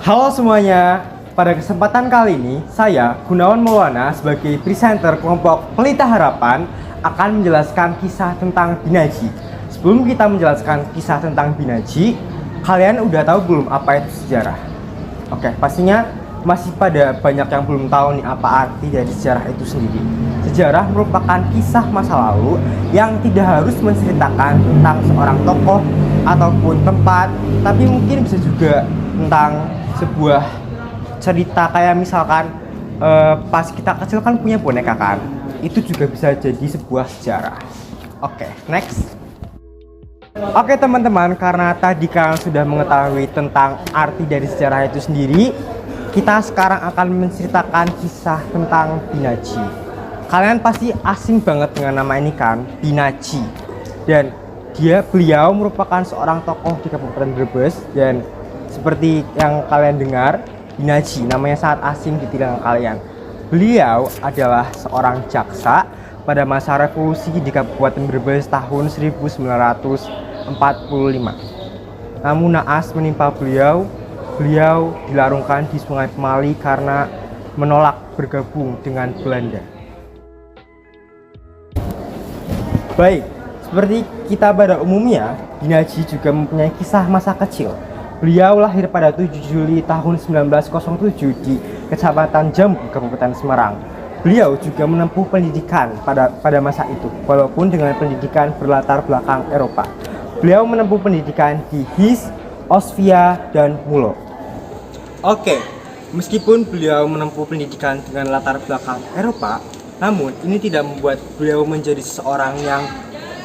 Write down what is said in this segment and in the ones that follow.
Halo semuanya, pada kesempatan kali ini saya Gunawan Maulana sebagai presenter kelompok Pelita Harapan akan menjelaskan kisah tentang Binaji. Sebelum kita menjelaskan kisah tentang Binaji, kalian udah tahu belum apa itu sejarah? Oke, pastinya masih pada banyak yang belum tahu nih apa arti dari sejarah itu sendiri. Sejarah merupakan kisah masa lalu yang tidak harus menceritakan tentang seorang tokoh ataupun tempat, tapi mungkin bisa juga tentang sebuah cerita kayak misalkan pas kita kecil kan punya boneka kan, itu juga bisa jadi sebuah sejarah. Oke, next. Oke teman-teman, karena tadi kalian sudah mengetahui tentang arti dari sejarah itu sendiri, kita sekarang akan menceritakan kisah tentang Binaji. Kalian pasti asing banget dengan nama ini kan, Binaji. Dan beliau merupakan seorang tokoh di Kabupaten Brebes, dan seperti yang kalian dengar, Binaji namanya sangat asing di telinga kalian. Beliau adalah seorang jaksa pada masa revolusi di Kabupaten Brebes tahun 1945. Namun naas menimpa beliau dilarungkan di Sungai Pemali karena menolak bergabung dengan Belanda. Baik, seperti kita pada umumnya, Binaji juga mempunyai kisah masa kecil. Beliau lahir pada 7 Juli tahun 1907 di Kecamatan Jambu, Kabupaten Semarang. Beliau juga menempuh pendidikan pada masa itu, walaupun dengan pendidikan berlatar belakang Eropa. Beliau menempuh pendidikan di His, Osvia, dan Mulo. Oke, meskipun beliau menempuh pendidikan dengan latar belakang Eropa, namun ini tidak membuat beliau menjadi seseorang yang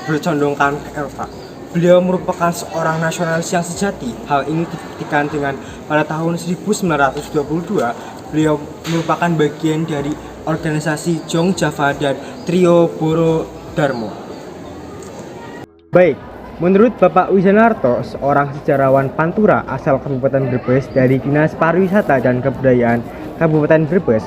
bercondongkan ke Eropa. Beliau merupakan seorang nasionalis yang sejati. Hal ini dibuktikan dengan pada tahun 1922 beliau merupakan bagian dari organisasi Jong Java dan Trio Boro Darmo. Baik, menurut Bapak Wijanarto, seorang sejarawan Pantura asal Kabupaten Brebes dari Dinas Pariwisata dan Kebudayaan Kabupaten Brebes,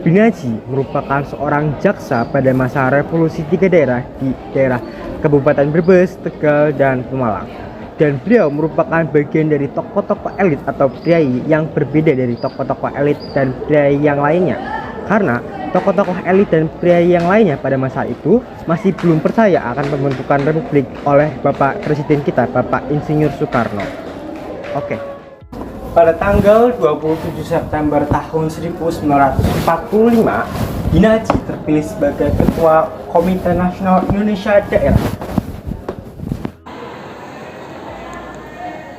Binaji merupakan seorang jaksa pada masa revolusi tiga daerah di daerah Kabupaten Brebes, Tegal, dan Pemalang. Dan beliau merupakan bagian dari tokoh-tokoh elit atau priai yang berbeda dari tokoh-tokoh elit dan priai yang lainnya. Karena tokoh-tokoh elit dan priai yang lainnya pada masa itu masih belum percaya akan pembentukan republik oleh Bapak Presiden kita, Bapak Insinyur Soekarno. Oke. Pada tanggal 27 September tahun 1945, Binaji terpilih sebagai Ketua Komite Nasional Indonesia Daerah.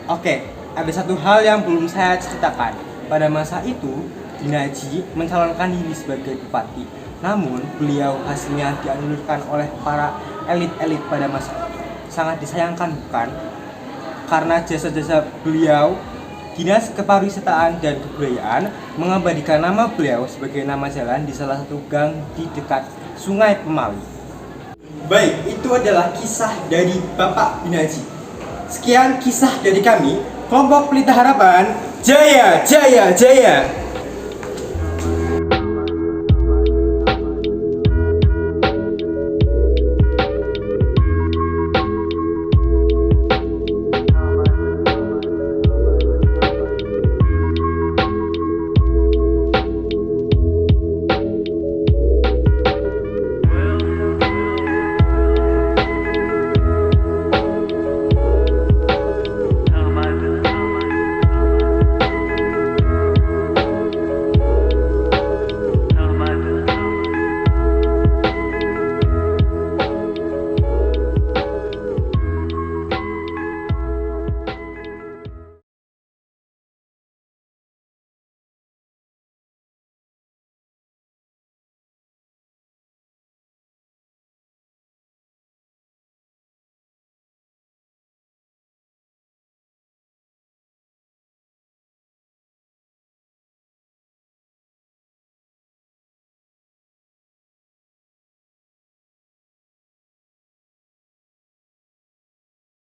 Oke, ada satu hal yang belum saya ceritakan. Pada masa itu, Binaji mencalonkan diri sebagai bupati. Namun, beliau hasilnya dianjurkan oleh para elit-elit pada masa itu. Sangat disayangkan bukan? Karena jasa-jasa beliau, Dinas Kepariwisataan dan Kebudayaan mengabadikan nama beliau sebagai nama jalan di salah satu gang di dekat Sungai Pemali. Baik, itu adalah kisah dari Bapak Binaji. Sekian kisah dari kami, kelompok Pelita Harapan. Jaya, jaya, jaya.